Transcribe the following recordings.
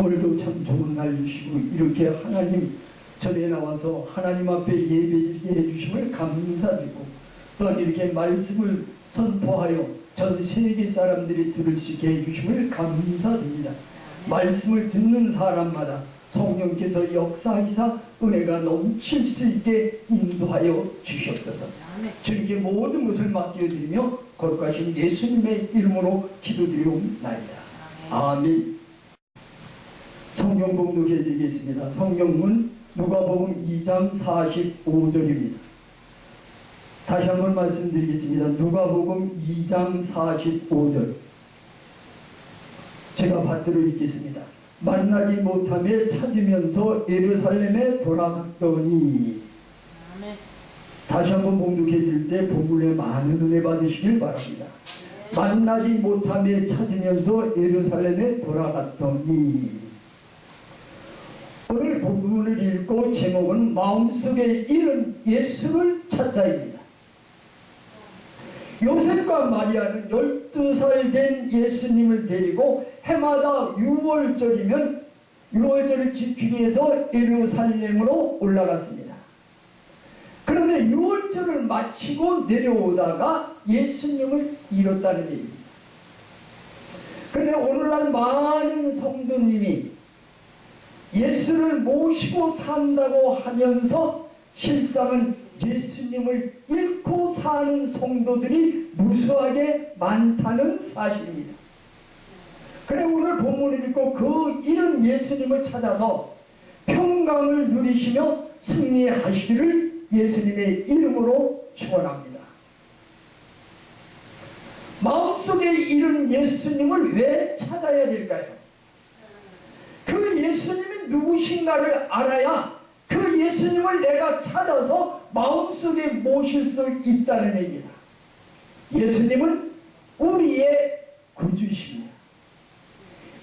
오늘도 참 좋은 날이시고 이렇게 하나님 전에 나와서 하나님 앞에 예배드리게 해주심을 감사드리고 또한 이렇게 말씀을 선포하여 전 세계 사람들이 들을 수 있게 해주심을 감사드립니다. 말씀을 듣는 사람마다 성령께서 역사하시사 은혜가 넘칠 수 있게 인도하여 주시옵소서. 주님께 모든 것을 맡겨드리며 거룩하신 예수님의 이름으로 기도드리옵나이다. 아멘. 성경 봉독해 드리겠습니다. 성경문 누가복음 2장 45절입니다. 다시 한번 말씀드리겠습니다. 누가복음 2장 45절. 제가 받들어 읽겠습니다. 만나지 못하며 찾으면서 예루살렘에 돌아갔더니. 다시 한번 봉독해 드릴 때 본문에 많은 은혜 받으시길 바랍니다. 만나지 못하며 찾으면서 예루살렘에 돌아갔더니. 오늘 본문을 읽고 제목은 마음속에 이른 예수를 찾자입니다. 요셉과 마리아는 12살 된 예수님을 데리고 해마다 6월절이면 6월절을 지키기 위해서 예루살렘으로 올라갔습니다. 그런데 6월절을 마치고 내려오다가 예수님을 잃었다는 얘기입니다. 그런데 오늘날 많은 성도님이 예수를 모시고 산다고 하면서 실상은 예수님을 잃고 사는 성도들이 무수하게 많다는 사실입니다. 그래 오늘 본문을 읽고 그 잃은 예수님을 찾아서 평강을 누리시며 승리하시기를 예수님의 이름으로 축원합니다. 마음속에 잃은 예수님을 왜 찾아야 될까요? 그 예수님이 누구신가를 알아야 그 예수님을 내가 찾아서 마음속에 모실 수 있다는 얘기다. 예수님은 우리의 구주이십니다.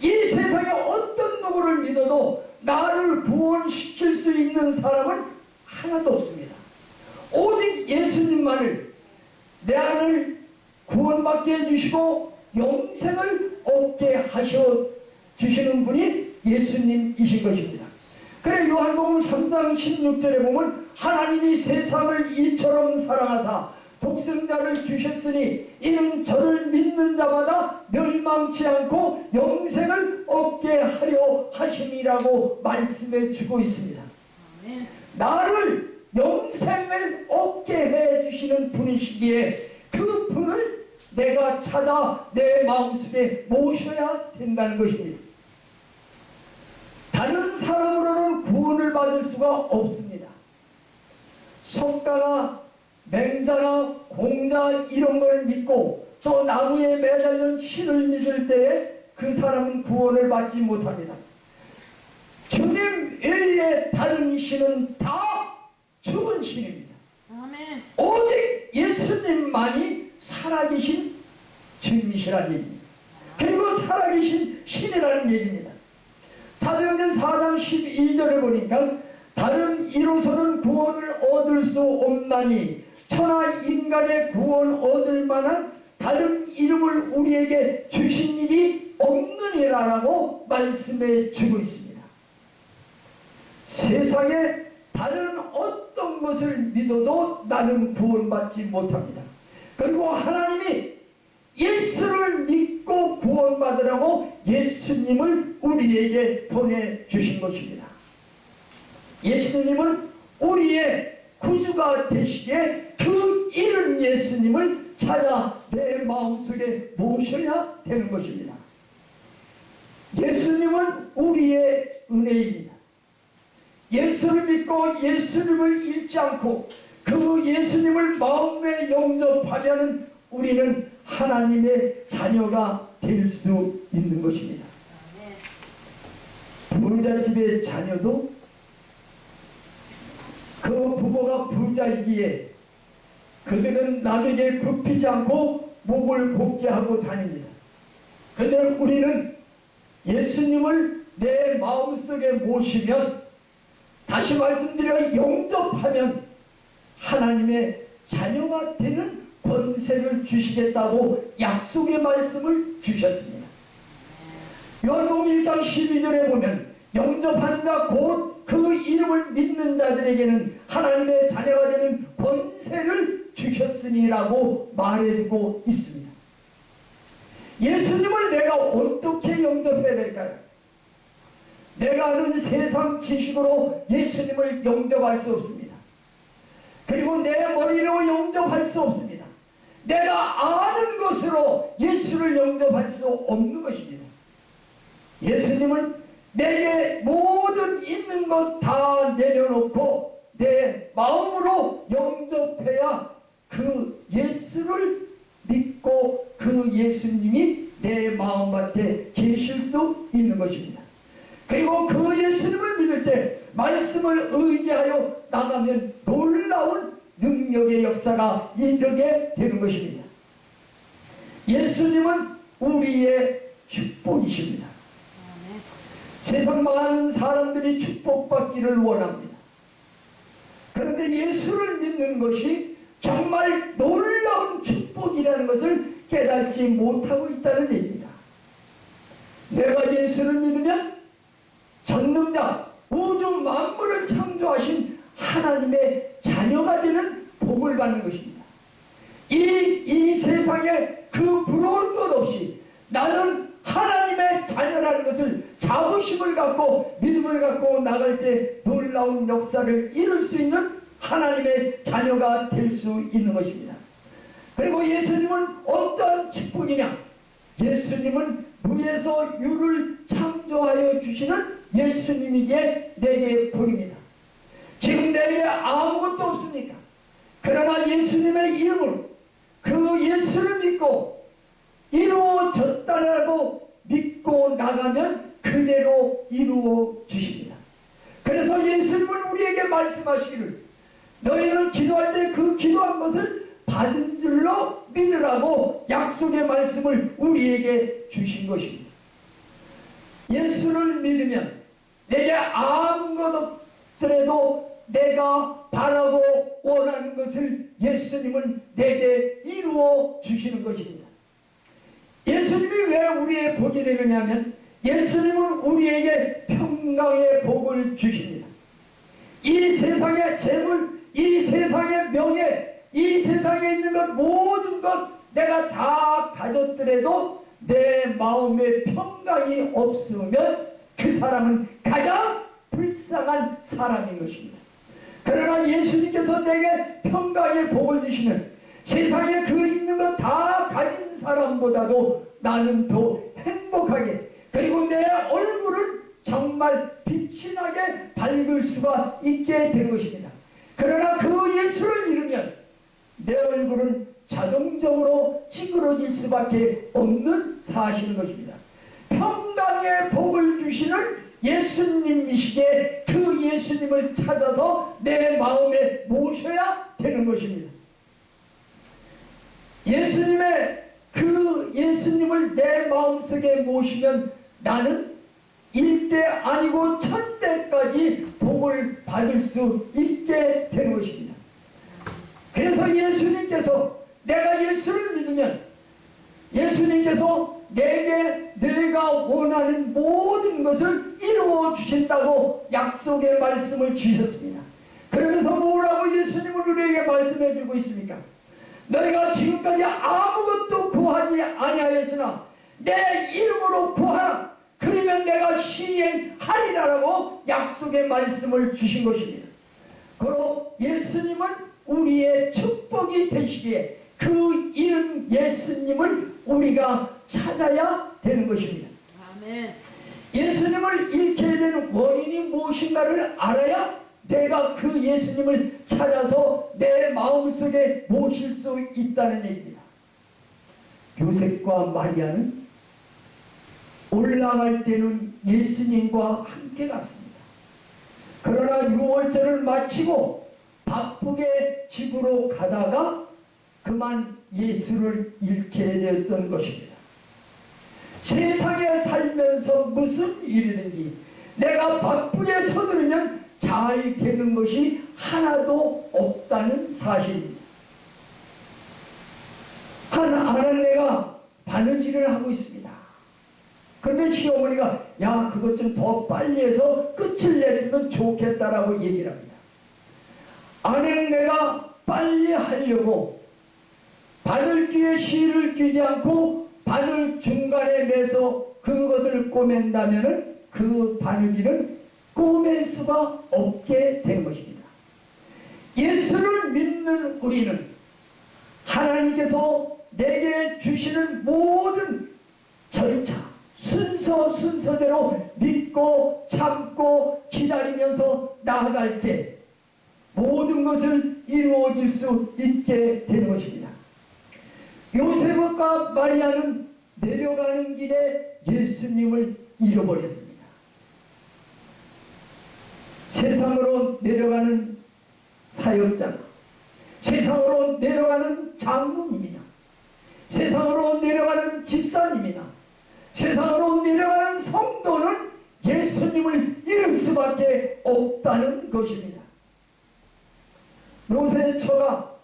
이 세상에 어떤 누구를 믿어도 나를 구원시킬 수 있는 사람은 하나도 없습니다. 오직 예수님만을 내 안을 구원받게 해주시고 영생을 얻게 하셔 주시는 분이 예수님이신 것입니다. 그래 요한복음 3장 16절에 보면 하나님이 세상을 이처럼 사랑하사 독생자를 주셨으니 이는 저를 믿는 자마다 멸망치 않고 영생을 얻게 하려 하심이라고 말씀해 주고 있습니다. 나를 영생을 얻게 해 주시는 분이시기에 그 분을 내가 찾아 내 마음속에 모셔야 된다는 것입니다. 다른 사람으로는 구원을 받을 수가 없습니다. 석가나 맹자나 공자 이런 걸 믿고 또 나무에 매달린 신을 믿을 때에 그 사람은 구원을 받지 못합니다. 주님 외에 다른 신은 다 죽은 신입니다. 아멘. 오직 예수님만이 살아계신 주님이시라는 얘기입니다. 그리고 살아계신 신이라는 얘기입니다. 사도행전 4장 12절을 보니까 다른 이로서는 구원을 얻을 수 없나니 천하 인간의 구원 얻을 만한 다른 이름을 우리에게 주신 일이 없느니라라고 말씀해 주고 있습니다. 세상에 다른 어떤 것을 믿어도 나는 구원받지 못합니다. 그리고 하나님이 예수를 믿고 구원받으라고 예수님을 우리에게 보내주신 것입니다. 예수님은 우리의 구주가 되시기에 그 잃은 예수님을 찾아 내 마음속에 모셔야 되는 것입니다. 예수님은 우리의 은혜입니다. 예수를 믿고 예수님을 잃지 않고 그 예수님을 마음에 영접하자는 우리는 하나님의 자녀가 될 수 있는 것입니다. 부자집의 자녀도 그 부모가 부자이기에 그들은 남에게 굽히지 않고 목을 곱게 하고 다닙니다. 그런데 우리는 예수님을 내 마음속에 모시면 다시 말씀드려 영접하면 하나님의 자녀가 되는 권세를 주시겠다고 약속의 말씀을 주셨습니다. 요한복음 1장 12절에 보면 영접하는 자 곧 그 이름을 믿는 자들에게는 하나님의 자녀가 되는 권세를 주셨으니라고 말해두고 있습니다. 예수님을 내가 어떻게 영접해야 될까요? 내가 아는 세상 지식으로 예수님을 영접할 수 없습니다. 그리고 내 머리로 영접할 수 없습니다. 내가 아는 것으로 예수를 영접할 수 없는 것입니다. 예수님은 내게 모든 있는 것 다 내려놓고 내 마음으로 영접해야 그 예수를 믿고 그 예수님이 내 마음밭에 계실 수 있는 것입니다. 그리고 그 예수님을 믿을 때 말씀을 의지하여 나가면 놀라운 능력의 역사가 이르게 되는 것입니다. 예수님은 우리의 축복이십니다. 세상 많은 사람들이 축복받기를 원합니다. 그런데 예수를 믿는 것이 정말 놀라운 축복이라는 것을 깨닫지 못하고 있다는 얘기입니다. 내가 예수를 믿으면 전능자 우주 만물을 창조하신 하나님의 자녀가 되는 복을 받는 것입니다. 이 세상에 그 부러울 것 없이 나는 하나님의 자녀라는 것을 자부심을 갖고 믿음을 갖고 나갈 때 놀라운 역사를 이룰 수 있는 하나님의 자녀가 될 수 있는 것입니다. 그리고 예수님은 어떤 축복이냐? 예수님은 무에서 유를 창조하여 주시는 예수님이기에 내게 복입니다. 지금 내게 아무것도 없습니까? 그러나 예수님의 이름으로 그 예수를 믿고 이루어졌다라고 믿고 나가면 그대로 이루어 주십니다. 그래서 예수님은 우리에게 말씀하시기를 너희는 기도할 때 그 기도한 것을 받은 줄로 믿으라고 약속의 말씀을 우리에게 주신 것입니다. 예수를 믿으면 내게 아무것 없더라도 내가 바라고 원하는 것을 예수님은 내게 이루어 주시는 것입니다. 예수님이 왜 우리의 복이 되느냐면 예수님은 우리에게 평강의 복을 주십니다. 이 세상의 재물, 이 세상의 명예, 이 세상에 있는 것 모든 것 내가 다 가졌더라도 내 마음에 평강이 없으면 그 사람은 가장 불쌍한 사람인 것입니다. 그러나 예수님께서 내게 평강의 복을 주시는 세상에 그 있는 것 다 가진 사람보다도 나는 더 행복하게 그리고 내 얼굴은 정말 빛이 나게 밝을 수가 있게 되는 것입니다. 그러나 그 예수를 잃으면 내 얼굴은 자동적으로 찌그러질 수밖에 없는 사실인 것입니다. 평강의 복을 주시는 예수님이시기에 그 예수님을 찾아서 내 마음에 모셔야 되는 것입니다. 그 예수님을 내 마음속에 모시면 나는 1대 아니고 1000대까지 복을 받을 수 있게 되는 것입니다. 그래서 예수님께서 내가 예수를 믿으면 예수님께서 내게 내가 원하는 모든 것을 이루어 주신다고 약속의 말씀을 주셨습니다. 그러면서 뭐라고 예수님은 우리에게 말씀해 주고 있습니까? 너희가 지금까지 아무것도 구하지 아니하였으나 내 이름으로 구하라. 그러면 내가 시행하리라라고 약속의 말씀을 주신 것입니다. 그리고 예수님은 우리의 축복이 되시기에 그 이름 예수님을 우리가 찾아야 되는 것입니다. 아멘. 예수님을 잃게 되는 원인이 무엇인가를 알아야 내가 그 예수님을 찾아서 내 마음속에 모실 수 있다는 얘기입니다. 요셉과 마리아는 올라갈 때는 예수님과 함께 갔습니다. 그러나 유월절을 마치고 바쁘게 집으로 가다가 그만 예수를 잃게 되었던 것입니다. 세상에 살면서 무슨 일이든지 내가 바쁘게 서두르면 잘 되는 것이 하나도 없다는 사실입니다. 하나는 내가 바느질을 하고 있습니다. 그런데 시어머니가 야 그것 좀 더 빨리 해서 끝을 냈으면 좋겠다라고 얘기를 합니다. 아내는 내가 빨리 하려고 바늘귀에 실을 끼지 않고 바늘 중간에 매서 그것을 꼬맨다면 그 바느질은 꼬맬 수가 없게 된 것입니다. 예수를 믿는 우리는 하나님께서 내게 주시는 모든 절차, 순서대로 믿고 참고 기다리면서 나아갈 때 모든 것을 이루어질 수 있게 되는 것입니다. 요셉과 마리아는 내려가는 길에 예수님을 잃어버렸습니다. 세상으로 내려가는 사역자가, 세상으로 내려가는 장로님이나, 세상으로 내려가는 집사님이나, 세상으로 내려가는 성도는 예수님을 잃을 수밖에 없다는 것입니다. 롯의 처가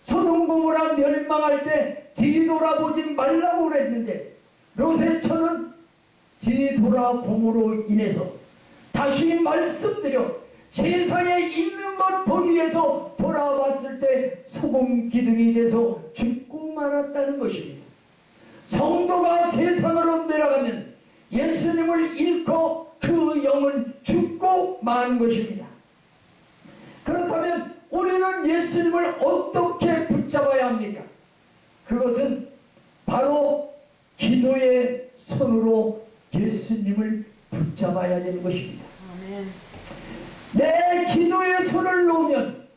소돔 고모라 멸망할 때 뒤돌아보지 말라고 그랬는데 롯의 처는 뒤돌아봄으로 인해서 다시 말씀드려 세상에 있는 것 보기 위해서 돌아왔을 때 소금 기둥이 돼서 죽고 말았다는 것입니다. 성도가 세상으로 내려가면 예수님을 잃고 그 영은 죽고 마는 것입니다. 그렇다면 우리는 예수님을 어떻게 붙잡아야 합니까? 그것은 바로 기도의 손으로 예수님을 붙잡아야 되는 것입니다. 아멘. 내 기도의 손을 놓으면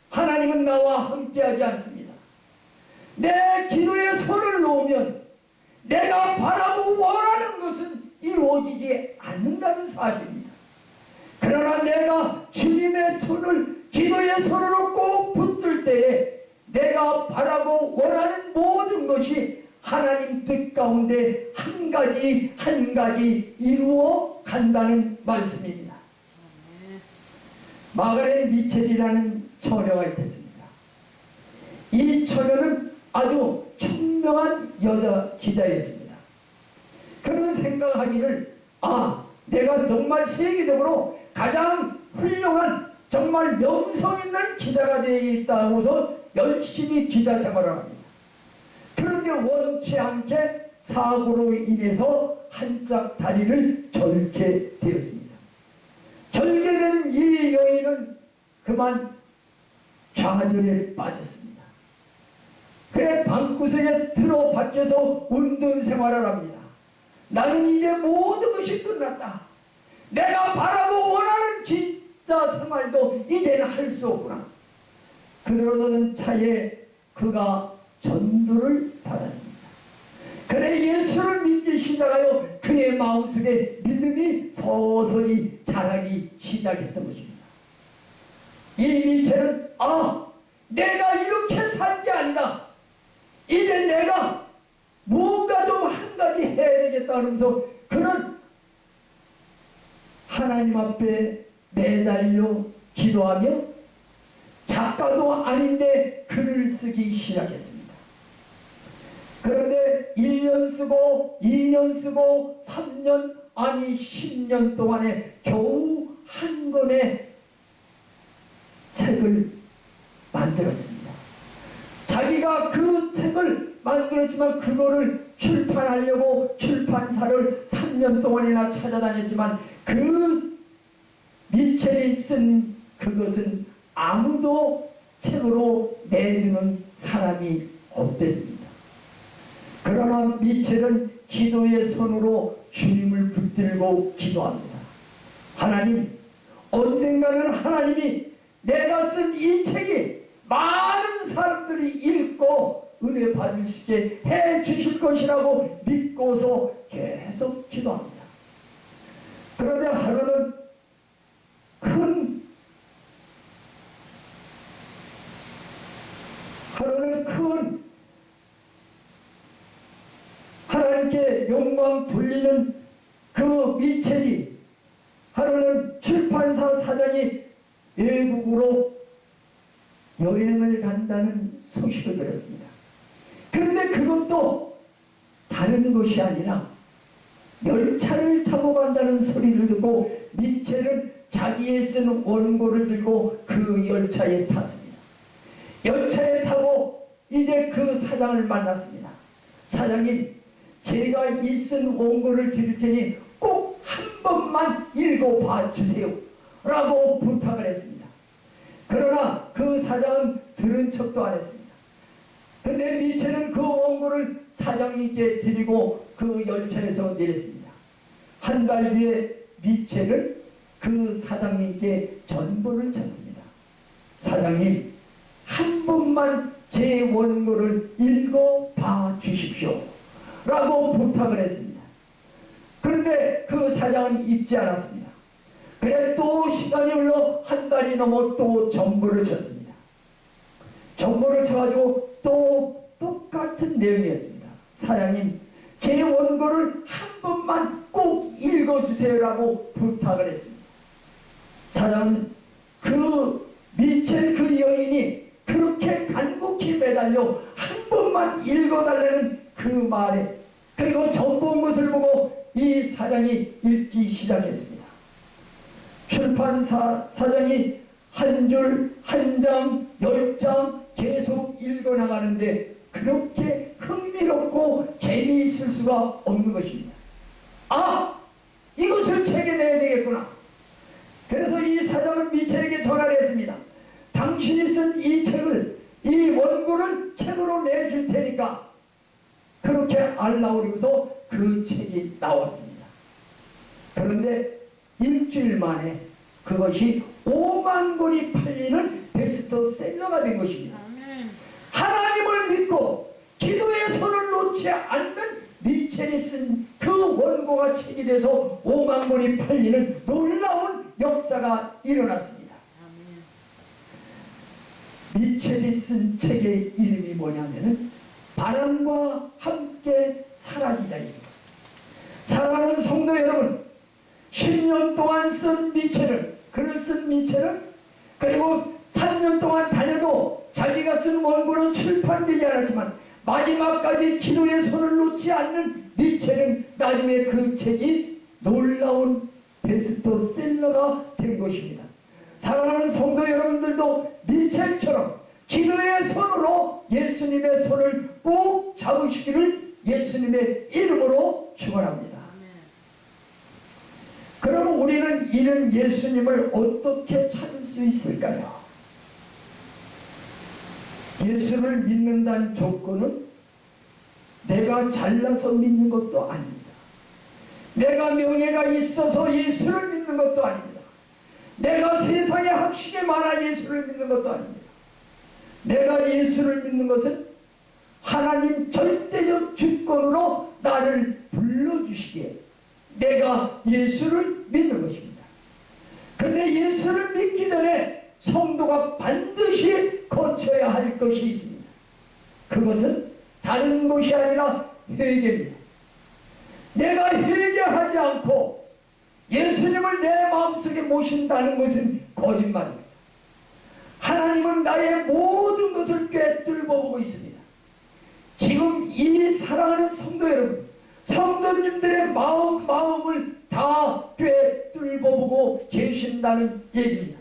하나님은 나와 함께하지 않습니다. 내 기도의 손을 놓으면 내가 바라고 원하는 것은 이루어지지 않는다는 사실입니다. 그러나 내가 주님의 손을 기도의 손으로 꼭 붙들 때에 내가 바라고 원하는 모든 것이 하나님 뜻 가운데 한 가지 이루어 간다는 말씀입니다. 마가렛 미첼이라는 처녀가 있었습니다. 이 처녀는 아주 총명한 여자 기자였습니다. 그런 생각하기를 내가 정말 세계적으로 가장 훌륭한 정말 명성 있는 기자가 되어 있다고서 열심히 기자 생활을 합니다. 그런데 원치 않게 사고로 인해서 한짝 다리를 절게 되었습니다. 절개된 이 여인은 그만 좌절에 빠졌습니다. 그래 방구석에 틀어박혀서 운동 생활을 합니다. 나는 이제 모든 것이 끝났다. 내가 바라고 원하는 기자 생활도 이제는 할 수 없구나. 그러던 차에 그가 전도를 받았습니다. 그래 예수를 믿기 시작하여 그의 마음속에 믿음이 서서히 자라기 시작했던 것입니다. 이 미첼은 내가 이렇게 살 게 아니다. 이제 내가 뭔가 좀 한 가지 해야 되겠다 하면서 그는 하나님 앞에 매달려 기도하며 작가도 아닌데 글을 쓰기 시작했습니다. 그런데 1년 쓰고 2년 쓰고 3년 아니 10년 동안에 겨우 한 권의 책을 만들었습니다. 자기가 그 책을 만들었지만 그거를 출판하려고 출판사를 3년 동안이나 찾아다녔지만 그 미첼이 쓴 그것은 아무도 책으로 내주는 사람이 없댔습니다. 그러나 미첼은 기도의 손으로 주님을 붙들고 기도합니다. 하나님, 언젠가는 하나님이 내가 쓴 이 책이 많은 사람들이 읽고 은혜 받을 수 있게 해 주실 것이라고 믿고서 계속 기도합니다. 그런데 하루는 큰 하나님께 영광 돌리는 그 미첼이 하루는 출판사 사장이 외국으로 여행을 간다는 소식을 들었습니다. 그런데 그것도 다른 것이 아니라 열차를 타고 간다는 소리를 듣고 미첼은 자기의 쓴 원고를 들고 그 열차에 탔습니다. 열차에 타고 이제 그 사장을 만났습니다. 사장님, 제가 이 쓴 원고를 드릴 테니 꼭 한 번만 읽어봐 주세요 라고 부탁을 했습니다. 그러나 그 사장은 들은 척도 안 했습니다. 근데 미첼은 그 원고를 사장님께 드리고 그 열차에서 내렸습니다. 한 달 뒤에 미첼은 그 사장님께 전보를 쳤습니다. 사장님, 한 번만 제 원고를 읽어봐 주십시오 라고 부탁을 했습니다. 그런데 그 사장은 읽지 않았습니다. 그래 또 시간이 흘러 한 달이 넘어 또 전보를 쳤습니다. 전보를 쳐가지고 또 똑같은 내용이었습니다. 사장님, 제 원고를 한 번만 꼭 읽어주세요 라고 부탁을 했습니다. 사장은 그 미첼 그 여인이 그렇게 간곡히 매달려 한 번만 읽어달라는 그 말에, 그리고 전본 것을 보고 이 사장이 읽기 시작했습니다. 출판사 사장이 한 줄, 한 장, 10장 계속 읽어나가는데 그렇게 흥미롭고 재미있을 수가 없는 것입니다. 아! 이것을 책에 내야 되겠구나. 그래서 이 사장은 미첼에게 전화를 했습니다. 당신이 쓴 이 책을, 이 원고를 책으로 내줄 테니까. 그렇게 알라오리고서 그 책이 나왔습니다. 그런데 일주일 만에 그것이 5만 권이 팔리는 베스트셀러가 된 것입니다. 하나님을 믿고 기도의 손을 놓지 않는 미첼이 쓴 그 원고가 책이 돼서 5만 권이 팔리는 놀라운 역사가 일어났습니다. 미첼이 쓴 책의 이름이 뭐냐면은 바람과 함께 사라지다입니다. 사랑하는 성도 여러분, 10년 동안 쓴 미첼은, 글을 쓴 미첼은, 그리고 3년 동안 다녀도 자기가 쓴 원고는 출판되지 않았지만 마지막까지 기도의 손을 놓지 않는 미첼은 나중에 그 책이 놀라운 베스트셀러가 된 것입니다. 사랑하는 성도 여러분들도 미첼처럼 기도의 손으로 예수님의 손을 꼭 잡으시기를 예수님의 이름으로 축원합니다. 그럼 우리는 이런 예수님을 어떻게 찾을 수 있을까요? 예수를 믿는다는 조건은 내가 잘나서 믿는 것도 아닙니다. 내가 명예가 있어서 예수를 믿는 것도 아닙니다. 내가 세상에 학식이 많아 예수를 믿는 것도 아닙니다. 내가 예수를 믿는 것은 하나님 절대적 주권으로 나를 불러주시기에 내가 예수를 믿는 것입니다. 그런데 예수를 믿기 전에 성도가 반드시 거쳐야 할 것이 있습니다. 그것은 다른 것이 아니라 회개입니다. 내가 회개하지 않고 예수님을 내 마음속에 모신다는 것은 거짓말입니다. 하나님은 나의 모든 것을 꿰뚫어 보고 있습니다. 지금 이 사랑하는 성도 여러분, 성도님들의 마음을 다 꿰뚫어 보고 계신다는 얘기입니다.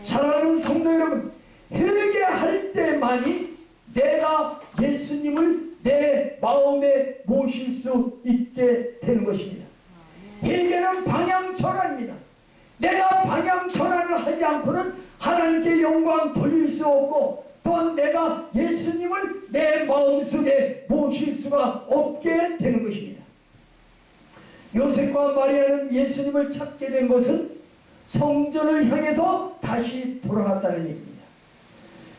사랑하는 성도 여러분, 회개할 때만이 내가 예수님을 내 마음에 모실 수 있게 되는 것입니다. 회개는 방향 전환입니다. 내가 방향 전환을 하지 않고는 하나님께 영광 돌릴 수 없고, 또한 내가 예수님을 내 마음속에 모실 수가 없게 되는 것입니다. 요셉과 마리아는 예수님을 찾게 된 것은 성전을 향해서 다시 돌아갔다는 얘기입니다.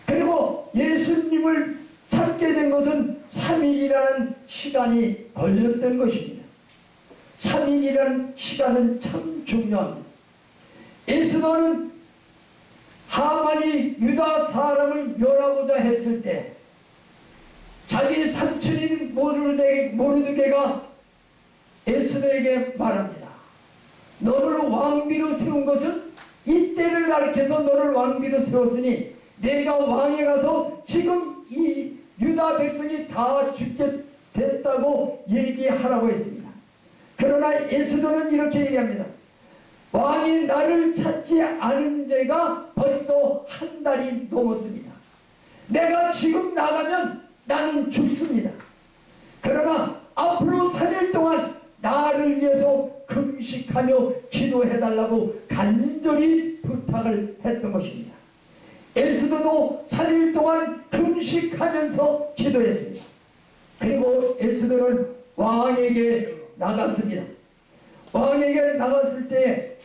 그리고 예수님을 찾게 된 것은 3일이라는 시간이 걸렸던 것입니다. 3일이라는 시간은 참 중요합니다. 에스더는 하만이 유다 사람을 멸하고자 했을 때 자기 삼촌인 모르드게가 에스더에게 말합니다. 너를 왕비로 세운 것은 이때를 가리켜서 너를 왕비로 세웠으니 내가 왕에 가서 지금 이 유다 백성이 다 죽게 됐다고 얘기하라고 했습니다. 그러나 에스더는 이렇게 얘기합니다. 왕이 나를 찾지 않은 지가 벌써 한 달이 넘었습니다. 내가 지금 나가면 나는 죽습니다. 그러나 앞으로 3일 동안 나를 위해서 금식하며 기도해달라고 간절히 부탁을 했던 것입니다. 에스더도 3일 동안 금식하면서 기도했습니다. 그리고 에스더는 왕에게 나갔습니다. 왕에게 나갔을 때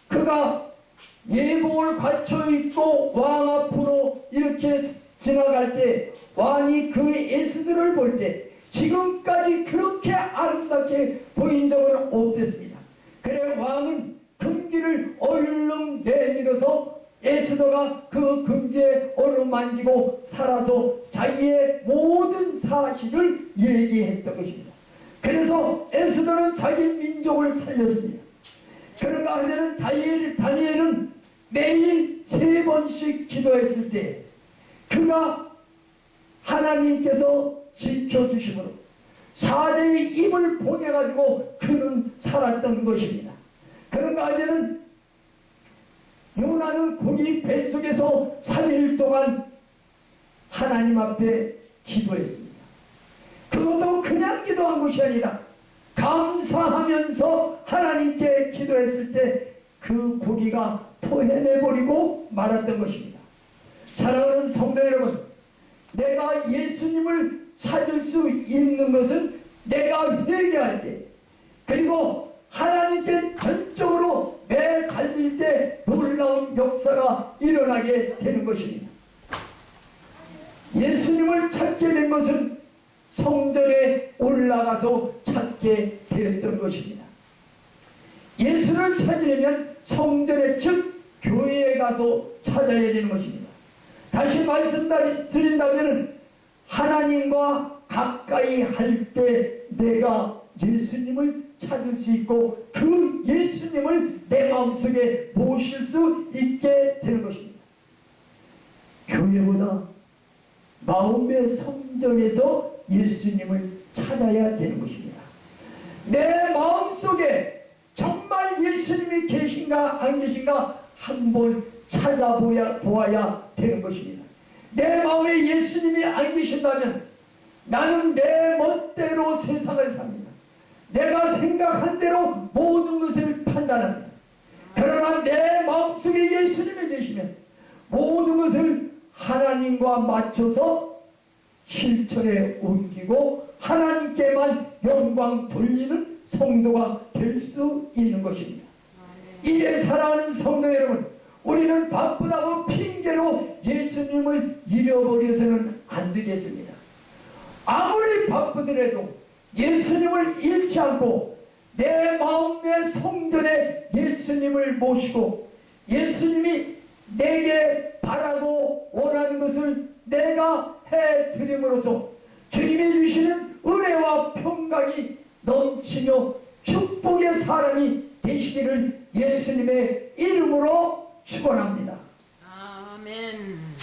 그가 예복을 갖춰 입고 왕 앞으로 이렇게 지나갈 때 왕이 그 에스더를 볼 때 지금까지 그렇게 아름답게 보인 적은 없었습니다. 그래 왕은 금기를 얼른 내밀어서 에스더가 그 금기에 어루만지고 살아서 자기의 모든 사실을 얘기했던 것입니다. 그래서 에스더는 자기 민족을 살렸습니다. 그런가 하면 다니엘은 매일 3번씩 기도했을 때 그가 하나님께서 지켜주심으로 사자의 입을 보내가지고 그는 살았던 것입니다. 그런가 하면 요나는 고기 뱃속에서 3일 동안 하나님 앞에 기도했습니다. 그것도 그냥 기도한 것이 아니라 감사하면서 하나님께 기도했을 때 그 고기가 토해내버리고 말았던 것입니다. 사랑하는 성도 여러분, 내가 예수님을 찾을 수 있는 것은 내가 회개할 때, 그리고 하나님께 전적으로 매 달릴 때 놀라운 역사가 일어나게 되는 것입니다. 예수님을 찾게 된 것은 성전에 올라가서 찾게 되었던 것입니다. 예수를 찾으려면 성전에 즉 교회에 가서 찾아야 되는 것입니다. 다시 말씀드린다면 하나님과 가까이 할 때 내가 예수님을 찾을 수 있고 그 예수님을 내 마음속에 모실 수 있게 되는 것입니다. 교회보다 마음의 성전에서 예수님을 찾아야 되는 것입니다. 내 마음속에 정말 예수님이 계신가 안 계신가 한번 찾아보아야 되는 것입니다. 내 마음에 예수님이 안 계신다면 나는 내 멋대로 세상을 삽니다. 내가 생각한 대로 모든 것을 판단합니다. 그러나 내 마음속에 예수님이 계시면 모든 것을 하나님과 맞춰서 실천에 옮기고 하나님께만 영광 돌리는 성도가 될 수 있는 것입니다. 이제 사랑하는 성도 여러분, 우리는 바쁘다고 핑계로 예수님을 잃어버려서는 안 되겠습니다. 아무리 바쁘더라도 예수님을 잃지 않고 내 마음의 성전에 예수님을 모시고 예수님이 내게 바라고 원하는 것을 내가 해드림으로써 주님이 주시는 은혜와 평강이 넘치며 축복의 사람이 되시기를 예수님의 이름으로 축원합니다. 아멘.